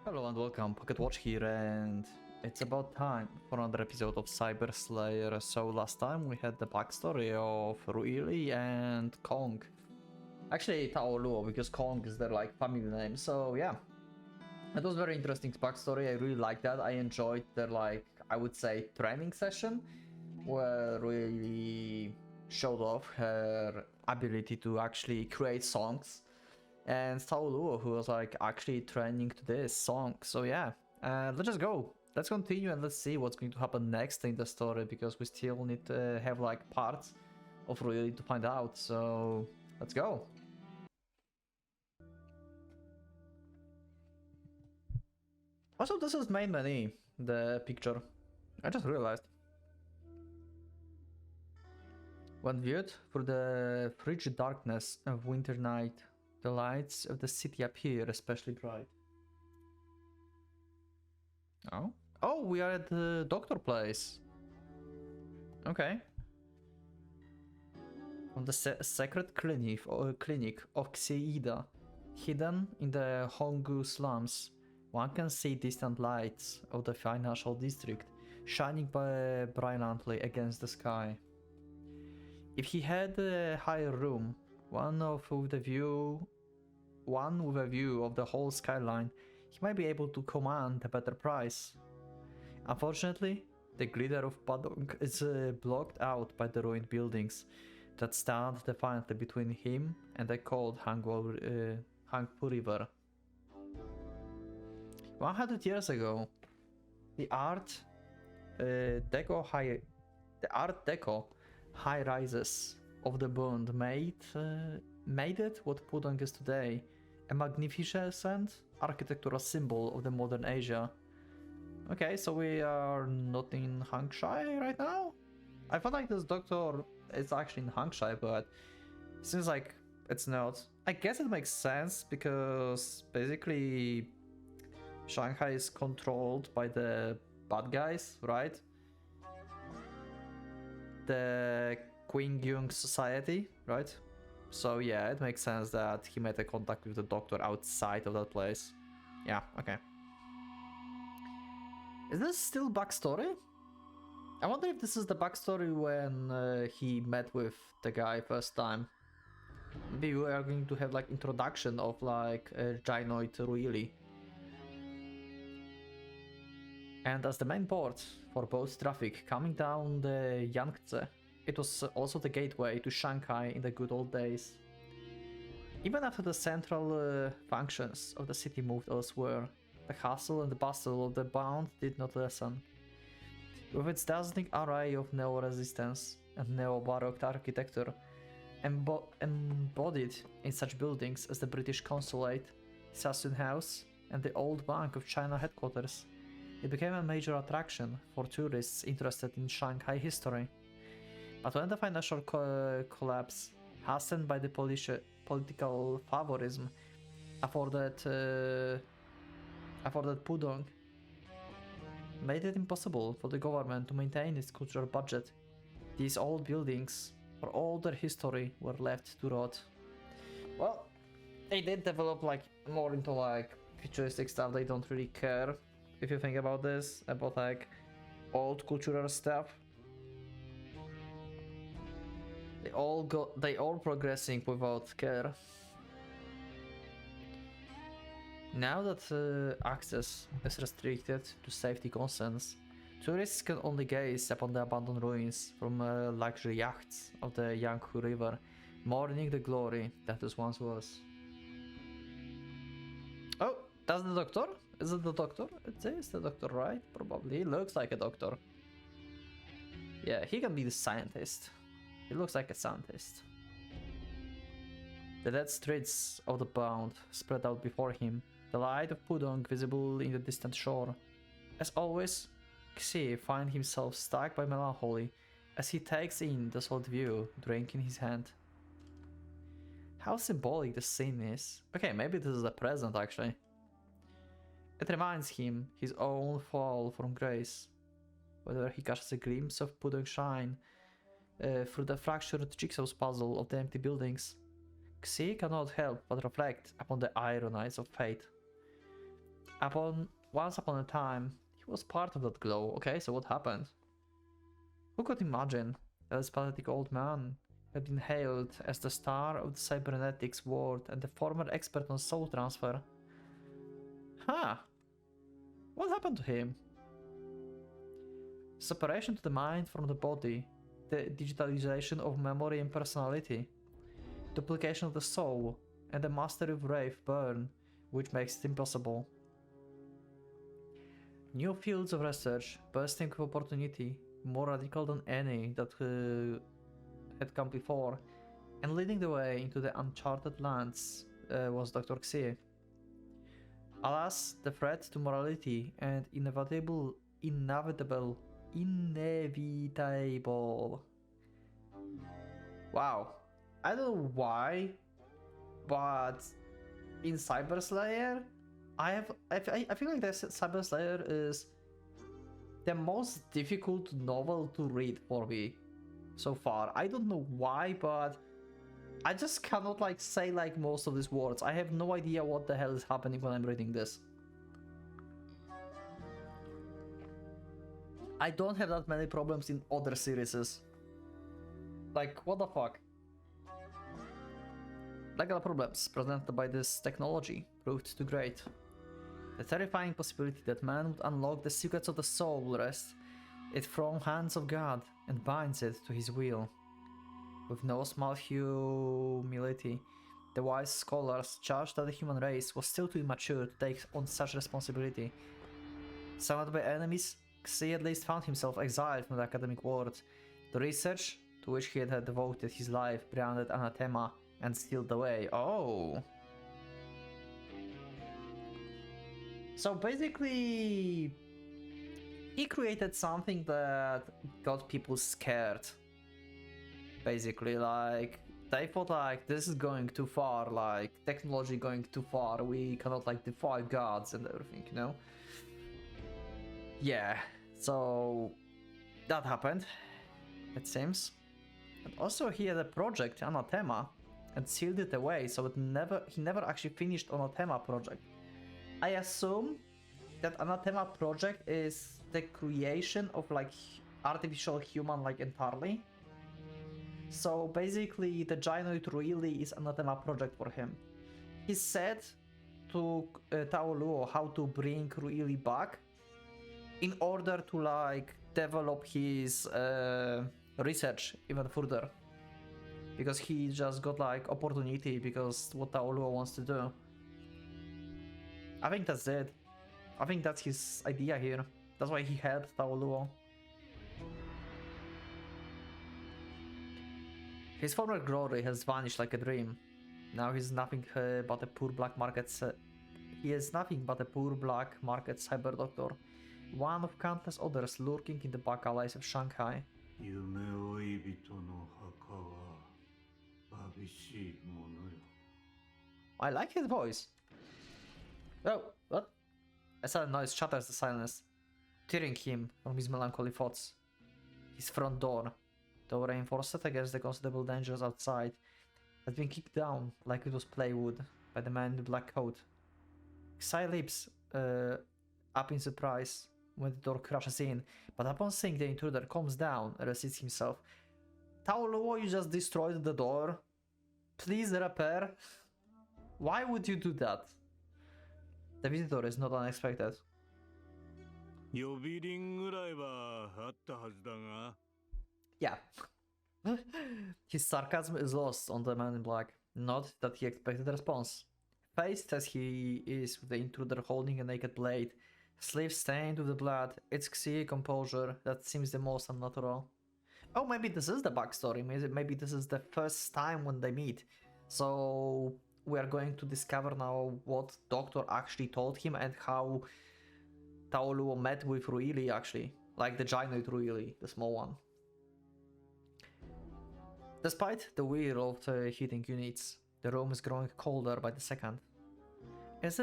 Hello and welcome, PocketWatch here, and it's about time for another episode of Cyber Slayer. So last time we had the backstory of Ruili and Kong. Actually, Tao Luo, because Kong is their family name. So yeah, it was very interesting backstory. I really liked that. I enjoyed their I would say training session, where really showed off her ability to actually create songs. And Saulu, who was actually training to this song. So yeah, let's just go. Let's continue and let's see what's going to happen next in the story, because we still need to have parts of really to find out. So let's go. Also, this is main menu, the picture. I just realized. When viewed through the frigid darkness of winter night, the lights of the city appear especially bright. Oh? Oh, we are at the doctor place. Okay. On the sacred clinic of Xiida, hidden in the Honggu slums, one can see distant lights of the financial district shining brilliantly against the sky. If he had a higher room, one with a view of the whole skyline, he might be able to command a better price. Unfortunately, the glitter of Padong is blocked out by the ruined buildings that stand defiantly between him and the cold Hangpu River. 100 years ago, the Art Deco high rises of the Bund made it what Pudong is today, a magnificent architectural symbol of the modern Asia. Okay, so we are not in Hangshai right now? I felt like this doctor is actually in Hangshai, but it seems like it's not. I guess it makes sense because basically Shanghai is controlled by the bad guys, right? The Qingyun Society, right? So yeah, it makes sense that he made a contact with the doctor outside of that place. Yeah, okay. Is this still backstory? I wonder if this is the backstory when he met with the guy first time. Maybe we are going to have introduction of Gynoid Ruili. And as the main port for boat traffic coming down the Yangtze, it was also the gateway to Shanghai in the good old days. Even after the central functions of the city moved elsewhere, the hustle and the bustle of the Bound did not lessen. With its dazzling array of neo-resistance and neo-baroque architecture embodied in such buildings as the British Consulate, Sassoon House, and the Old Bank of China headquarters, it became a major attraction for tourists interested in Shanghai history. But when the financial collapse, hastened by the political favorism afforded Pudong, made it impossible for the government to maintain its cultural budget, these old buildings, for all their history, were left to rot. Well, they did develop more into futuristic stuff. They don't really care if you think about this, about old cultural stuff. They all progressing without care. Now that access is restricted to safety concerns, tourists can only gaze upon the abandoned ruins from luxury yachts of the Yangtze River, mourning the glory that this once was. Oh, that's the doctor? Is it the doctor? It is the doctor, right? Probably. He looks like a doctor. Yeah, he can be the scientist. He looks like a scientist. The dead streets of the Bound spread out before him, the light of Pudong visible in the distant shore. As always, Xi finds himself struck by melancholy as he takes in the solid view, drink in his hand. How symbolic the scene is. Okay, maybe this is a present actually. It reminds him his own fall from grace, whether he catches a glimpse of Pudong shine through the fractured jigsaw's puzzle of the empty buildings. Xi cannot help but reflect upon the ironies of fate. Once upon a time, he was part of that glow. Okay, so what happened? Who could imagine that this pathetic old man had been hailed as the star of the cybernetics world and the former expert on soul transfer? Huh. What happened to him? Separation to the mind from the body, the digitalization of memory and personality, duplication of the soul, and the mastery of rave burn, which makes it impossible. New fields of research, bursting with opportunity, more radical than any that had come before, and leading the way into the uncharted lands was Dr. Xie. Alas, the threat to morality and inevitable. Wow, I don't know why, but in Cyber Slayer, I feel like this Cyber Slayer is the most difficult novel to read for me so far. I don't know why, but I just cannot like say like most of these words. I have no idea what the hell is happening when I'm reading this. I don't have that many problems in other series. Like, what the fuck? Legal problems presented by this technology proved too great. The terrifying possibility that man would unlock the secrets of the soul will wrest it from hands of God and binds it to his will. With no small humility, the wise scholars charged that the human race was still too immature to take on such responsibility. Surrounded by enemies, Xie at least found himself exiled from the academic world. The research to which he had devoted his life branded anathema and sealed away. Oh! So basically, he created something that got people scared. Basically, like, they thought like, this is going too far, like, technology going too far, we cannot like defy gods and everything, you know? Yeah, so that happened, it seems. And also he had a project, Anathema, and sealed it away, so he never actually finished Anathema project. I assume that Anathema project is the creation of like artificial human like entirely. So basically the Gynoid really is Anathema project for him. He said to Tao Luo how to bring Ruili back in order to like develop his research even further. Because he just got like opportunity because what Tao Luo wants to do. I think that's it. I think that's his idea here. That's why he helped Tao Luo. His former glory has vanished like a dream. Now he's nothing but a poor black market. He is nothing but a poor black market cyber doctor, one of countless others lurking in the back alleys of Shanghai. I like his voice. Oh, what? A sudden noise shatters the silence, tearing him from his melancholy thoughts. His front door, though reinforced against the considerable dangers outside, has been kicked down like it was plywood by the man in the black coat. Xie leaps up in surprise when the door crashes in, but upon seeing the intruder, calms down and resists himself. Tao Luo, you just destroyed the door. Please repair. Why would you do that? The visitor is not unexpected. Yeah. His sarcasm is lost on the man in black. Not that he expected a response. Faced as he is with the intruder holding a naked blade, sleeve stained with the blood, it's Xie composure that seems the most unnatural. Oh, maybe this is the backstory. Maybe this is the first time when they meet. So we are going to discover now what Doctor actually told him and how Tao Luo met with Ruili actually. Like the Gynoid Ruili, the small one. Despite the whir of the heating units, the room is growing colder by the second. It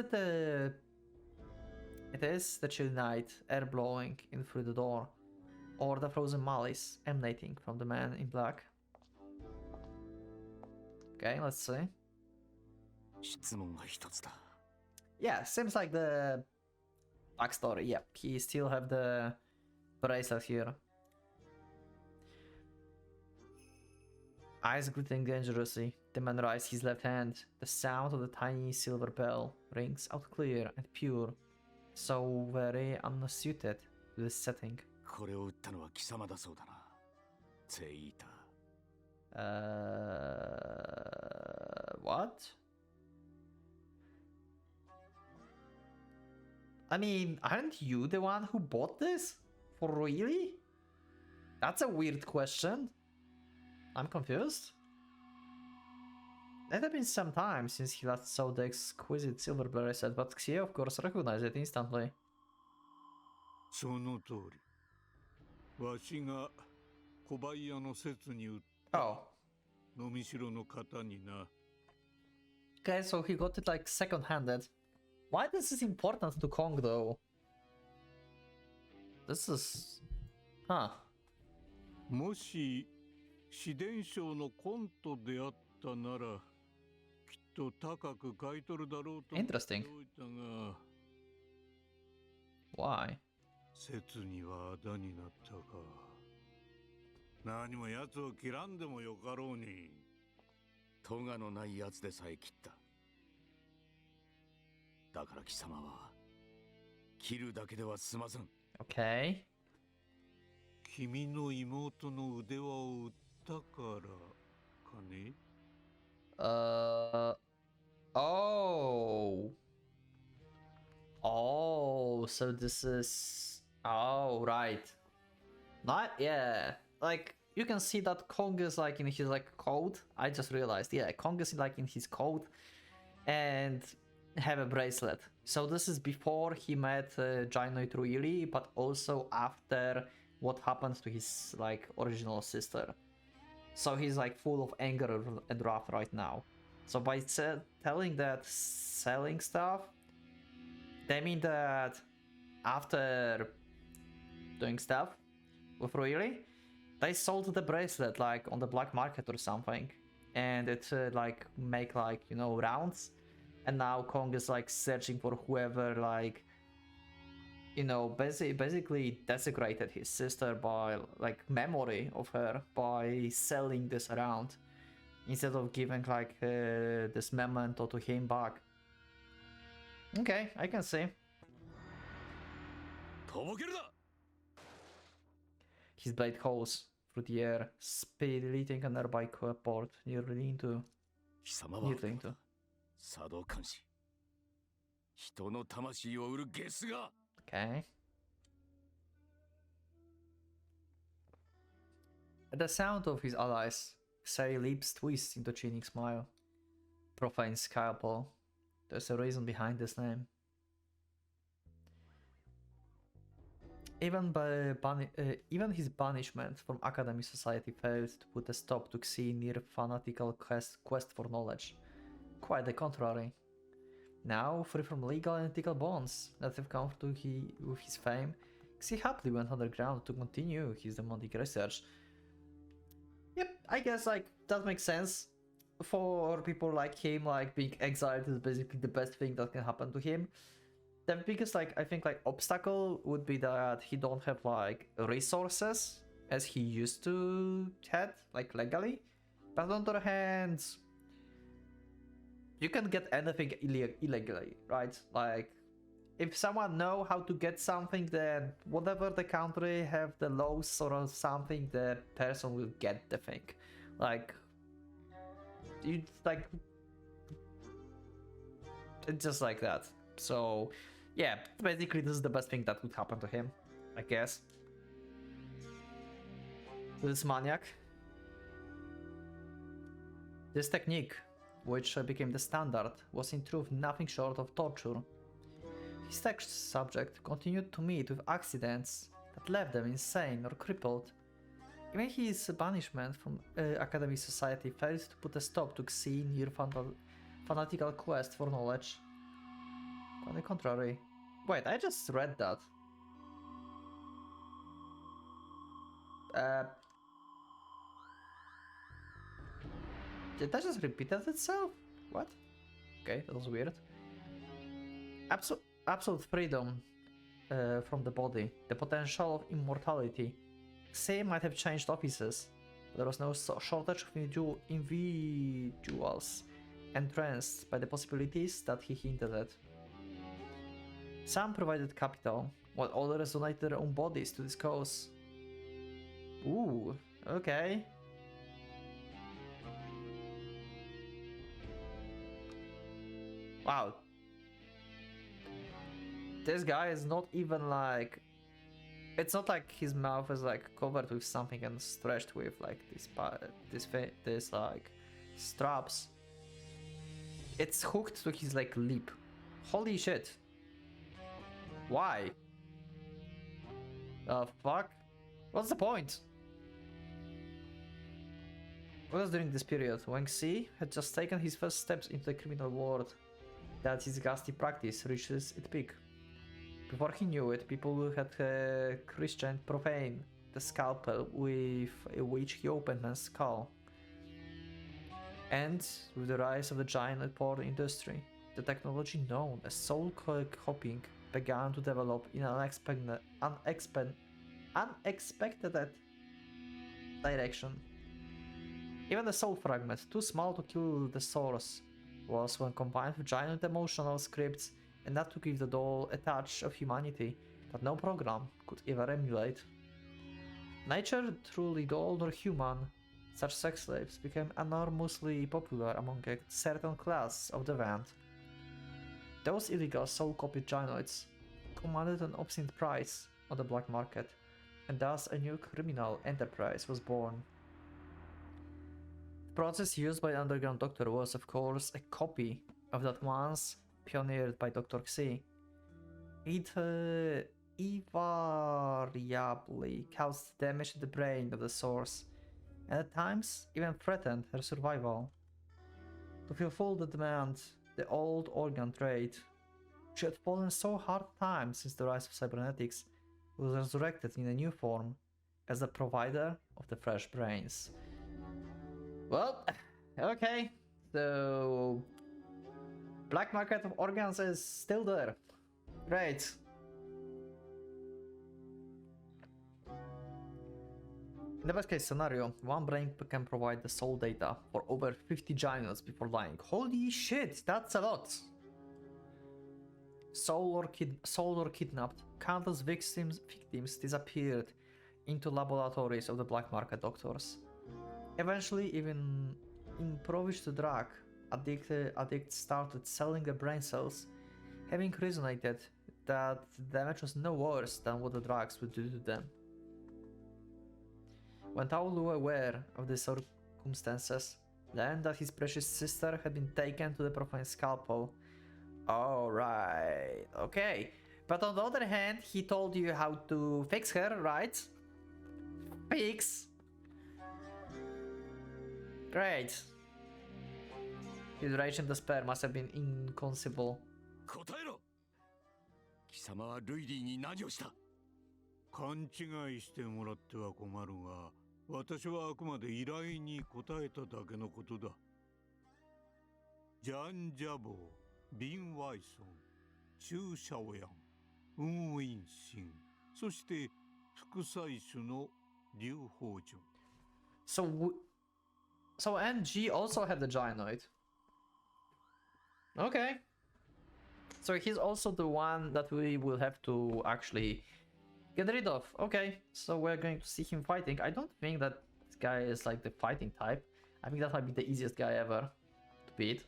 is the chilly night, air blowing in through the door, or the frozen malice emanating from the man in black. Okay, let's see. Yeah, seems like the Backstory, yep. He still have the bracelet here. Eyes glittering dangerously. The man raises his left hand. The sound of the tiny silver bell rings out clear and pure, so very unsuited to this setting. これを撃ったのは貴様だそうだな。ゼイータ。What? I mean, aren't you the one who bought this? For really? That's a weird question. I'm confused. It had been some time since he last saw the exquisite silver bracelet, but Xie of course recognized it instantly. その通り。わしが小林屋の説に売った Oh. 飲みしろの方にな。Okay, so he got it like second-handed. Why this is important to Kong though? This is... Huh. もし自伝賞のコントであったならきっと高く買い取るだろうと思っておいたが Why? 説にはあだになったか。何も奴を切らんでもよかろうに。咎のない奴でさえ切った。だから貴様は切るだけでは済ません。Okay. 君の妹の腕輪を売ったからかね。Oh. Oh, so this is... Oh, right. Not... Yeah. Like, you can see that Kong is like in his like coat. I just realized. Yeah, Kong is like in his coat. And have a bracelet. So this is before he met Gianoid Ruili, but also after what happened to his like original sister. So he's like full of anger and wrath right now. So by telling that selling stuff, they mean that after doing stuff with Ruili, they sold the bracelet like on the black market or something, and it like make like, you know, rounds. And now Kong is like searching for whoever like, you know, basically desecrated his sister by like memory of her by selling this around instead of giving like this memento to him back. Okay, I can see. His blade holes through the air, splitting a nearby port nearly into. 作動監視。人の魂を売るゲスが。Okay. At the sound of his allies, Xei lips twist into chinning smile. Profane scalpel. There's a reason behind this name. Even his banishment from Academy Society failed to put a stop to Xi's near fanatical quest for knowledge. Quite the contrary. Now, free from legal and ethical bonds that have come with his fame, Xi happily went underground to continue his demonic research. Yep, I guess like that makes sense. For people like him, like being exiled is basically the best thing that can happen to him. The biggest like I think like obstacle would be that he don't have like resources as he used to had like legally. But on the other hand, you can get anything illegally, right? Like, if someone know how to get something, then whatever the country have the laws or something, the person will get the thing. Like, you like, it's just like that. So, yeah, basically this is the best thing that could happen to him, I guess. This maniac. This technique, which became the standard, was in truth nothing short of torture. His text subject continued to meet with accidents that left them insane or crippled. Even his banishment from Academy Society failed to put a stop to Xi's near fanatical quest for knowledge. On the contrary. Wait, I just read that. Did that just repeat itself? What? Okay, that was weird. Absolute freedom. from the body. The potential of immortality. Say might have changed offices, but there was no shortage of individuals entranced by the possibilities that he hinted at. Some provided capital, while others donated their own bodies to this cause. Ooh, okay. Wow. This guy is not even like... It's not like his mouth is like covered with something and stretched with like this like straps. It's hooked to his like lip. Holy shit. Why? Fuck? What's the point? What was during this period? Wang Xi had just taken his first steps into the criminal world. That his ghastly practice reaches its peak. Before he knew it, people had Christian profane the scalpel with which he opened man's skull. And with the rise of the giant porn industry, the technology known as soul copying began to develop in an unexpected direction. Even the soul fragment, too small to kill the source, was when combined with giant emotional scripts enough to give the doll a touch of humanity that no program could ever emulate. Neither truly doll nor human, such sex slaves became enormously popular among a certain class of the band. Those illegal soul-copied gynoids commanded an obscene price on the black market, and thus a new criminal enterprise was born. The process used by the underground doctor was, of course, a copy of that once pioneered by Dr. Xi. It invariably caused damage to the brain of the source, and at times even threatened her survival. To fulfill the demand, the old organ trade, which had fallen so hard times since the rise of cybernetics, was resurrected in a new form as the provider of the fresh brains. Well, okay, so black market of organs is still there. Great. In the best case scenario, one brain can provide the soul data for over 50 gynoids before dying. Holy shit, that's a lot! Soul or kidnapped, countless victims disappeared into laboratories of the black market doctors. Eventually, even improvised drug addicts started selling their brain cells, having resonated that the damage was no worse than what the drugs would do to them. When Tao Lu, aware of the circumstances, learned that his precious sister had been taken to the profane scalpel. Alright, okay. But on the other hand, he told you how to fix her, right? Fix! Great. His rage and despair must have been inconceivable. 答えろ。貴様はルイリーに何をした？勘違いしてもらっては困るが、私はあくまで依頼に応えただけのことだ。ジャン・ジャボー、ビン・ワイソン、チュー・シャオヤン、ウン・ウィンシン、そして副祭主のリュウ・ホウジョン。So NG also had the gynoid. Okay. So he's also the one that we will have to actually get rid of. Okay, so we're going to see him fighting. I don't think that this guy is like the fighting type. I think that might be the easiest guy ever to beat.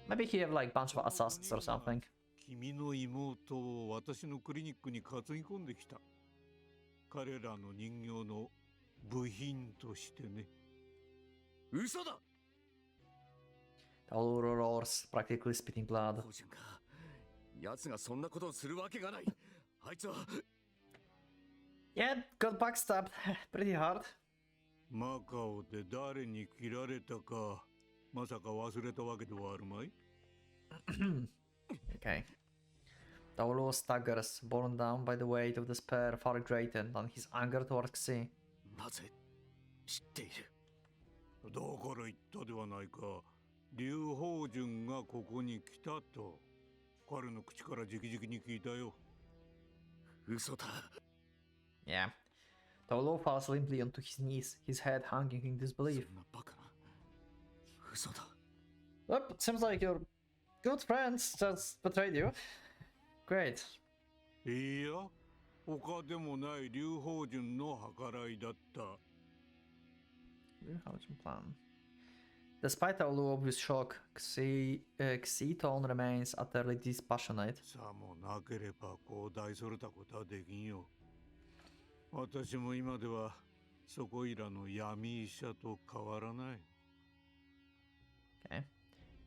Maybe he have like a bunch of assassins or something. 君の妹を私のクリニックに担ぎ込んできた。彼らの人形の部品としてね。嘘だ。All roars, practically spitting blood. 奴がそんなことをするわけがない。あいつは。Yeah, got backstabbed pretty hard. マカオで誰に切られたか、まさか忘れたわけではあるまい？ Okay. Taolo staggers, borne down by the weight of despair far greater than his anger towards Xi. なぜ知っている？だから言ったではないか。劉邦順がここに来たと。彼の口から直々に聞いたよ。嘘だ。Yeah. Tolu falls limply onto his knees, his head hanging in disbelief. そんなバカな。嘘だ。Well, it seems like your good friends just betrayed you. Great. いや、他でもない劉邦順の計らいだった。Plan. Despite Tolu's obvious shock, Xiton remains utterly dispassionate. さもなければこう大それたことはできんよ。私も今ではそこいらの闇医者と変わらない。Okay.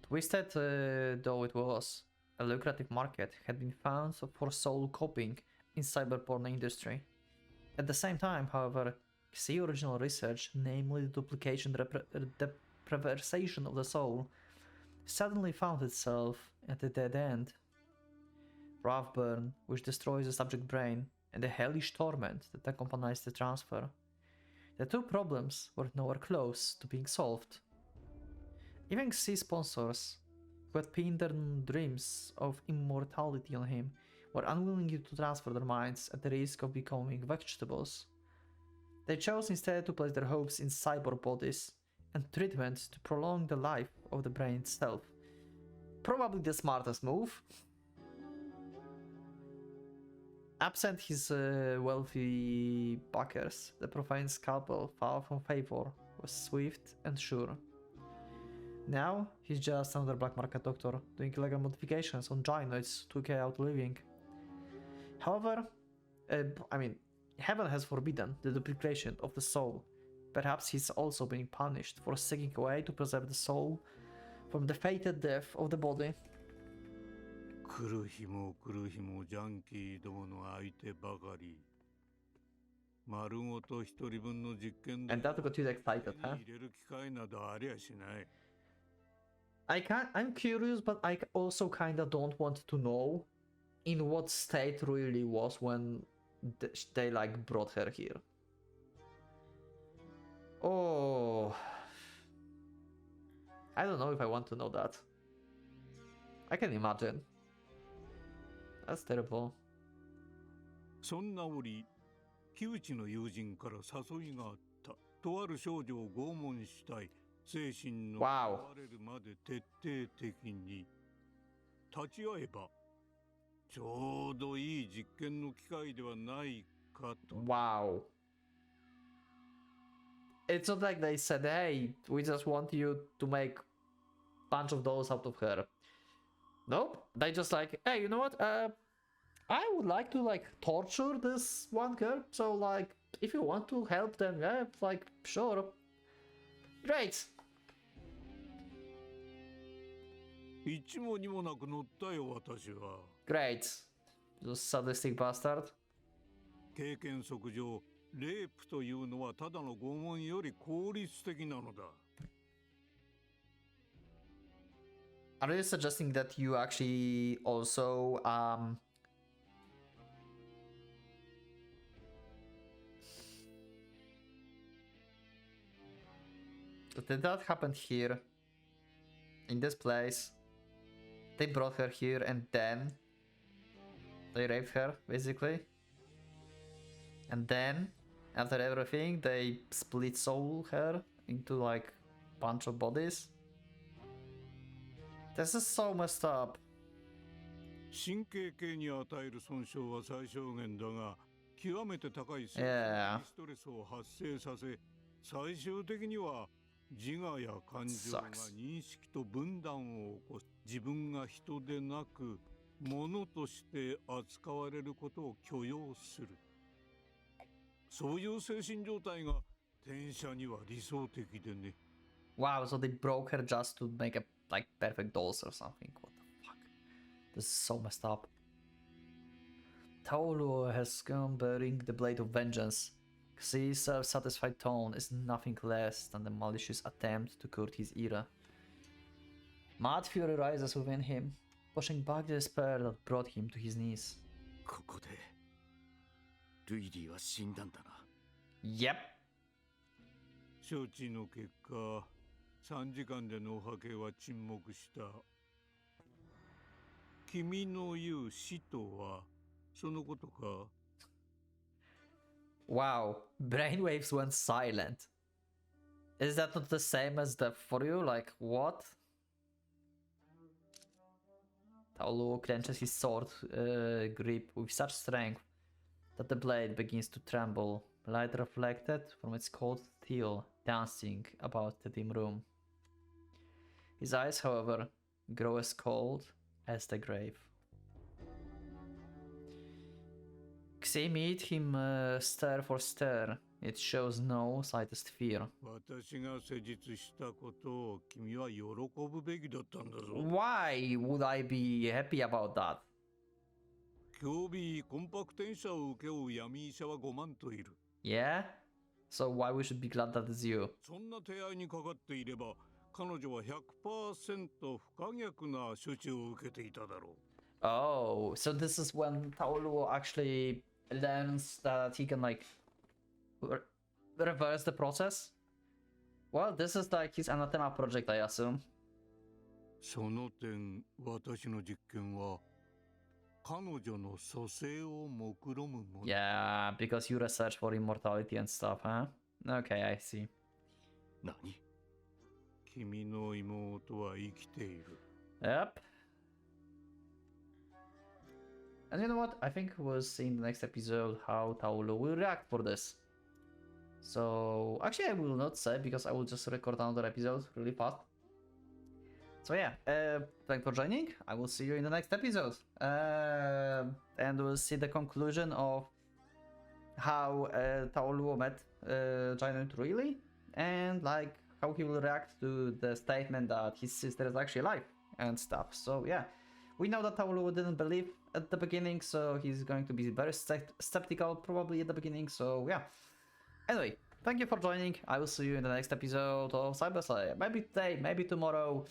Twisted though it was, a lucrative market had been found for soul copying in cyberporn industry. At the same time, however, Xi's original research, namely the duplication deprivation of the soul, suddenly found itself at a dead end. Rough burn, which destroys the subject brain, and the hellish torment that accompanies the transfer. The two problems were nowhere close to being solved. Even Xi sponsors, who had pinned their dreams of immortality on him, were unwilling to transfer their minds at the risk of becoming vegetables. They chose instead to place their hopes in cyborg bodies and treatment to prolong the life of the brain itself. Probably the smartest move. Absent his wealthy backers, the profane scalpel, far from favor, was swift and sure. Now, he's just another black market doctor, doing illegal modifications on gynoids to get out living. However, heaven has forbidden the duplication of the soul. Perhaps he's also being punished for seeking a way to preserve the soul from the fated death of the body. 来る日も来る日もジャンキーどもの相手ばかり。丸ごと一人分の実験で And that got you excited, huh? 入れる機会などありゃしない。I'm curious, but I also kinda don't want to know in what state really was when they like brought her here. Oh, I don't know if I want to know that. I can imagine. That's terrible. そんな折、木内の友人から誘いがあった。とある少女を拷問したい。精神の壊れるまで徹底的に。立ち会えば、ちょうどいい実験の機会ではないかと。Wow. It's not like they said, hey, we just want you to make a bunch of those out of her. Nope. They just like, hey, you know what? I would like to like torture this one girl. So like, if you want to help them, yeah, like, sure. Great. 一も二もなく乗ったよ、私は。Great. You sadistic bastard. 経験則上、レイプというのはただの拷問より効率的なのだ。Are you suggesting that you actually also did that happen here? In this place? They brought her here and then they raped her, basically. And then, after everything, they split soul her into like a bunch of bodies. This is so messed up. 神経系に与える損傷は最小限だが、極めて高いストレスを発生させ、最終的には自我や感情が認識と分断を起こす。自分が人でなく、物として扱われることを許容する。そういう精神状態が転写には理想的でね。Wow, so they broke her just to make a like perfect dolls or something. What the fuck? This is so messed up. Taolu has gone bearing the blade of vengeance. Xi's self-satisfied tone is nothing less than a malicious attempt to curb his ira. Mad fury rises within him, pushing back the despair that brought him to his knees. ここでルイリーは死んだんだな。Yep. 処置の結果、3時間での波形は沈黙した。君の言う死とはそのことか？ Wow, brainwaves went silent. Is that not the same as death for you? Like, what? Taolu clenches his sword grip with such strength that the blade begins to tremble, light reflected from its cold steel dancing about the dim room. His eyes, however, grow as cold as the grave. Xi meet him stare for stare. It shows no slightest fear. 私が施術したことを君は喜ぶべきだったんだぞ。 Why would I be happy about that? 今日日コンパクテン社を請け負う闇医者は5万といる。 Yeah? So why we should be glad that it's you? そんな手合いにかかっていれば、彼女は 100% 不可逆な処置を受けていただろう。 Oh, so this is when Taolu actually learns that he can like reverse the process? Well, this is like his anathema project, I assume. その点、私の実験は彼女の蘇生を目論むもの。 Yeah, because you research for immortality and stuff, huh? Okay, I see. 何？君の妹は生きている。 Yep. And you know what? I think we'll see in the next episode how Taolo will react for this. So, actually I will not say because I will just record another episode really fast. So yeah, thanks for joining. I will see you in the next episode. And we'll see the conclusion of how Taolo met Giant really, and like how he will react to the statement that his sister is actually alive and stuff. So yeah, we know that Taolo didn't believe at the beginning, so he's going to be very skeptical probably at the beginning. So yeah. Anyway, thank you for joining. I will see you in the next episode of Cyber Slayer. Maybe today, maybe tomorrow.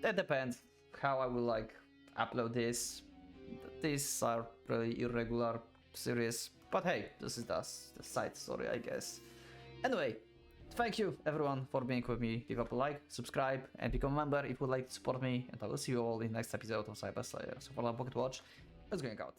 It depends how I will like upload this. These are really irregular series, but hey, this is the side story, I guess. Anyway, thank you everyone for being with me. Leave up a like, subscribe, and become a member if you would like to support me. And I will see you all in the next episode of Cyber Slayer. So for now, Pocket Watch, let's going out.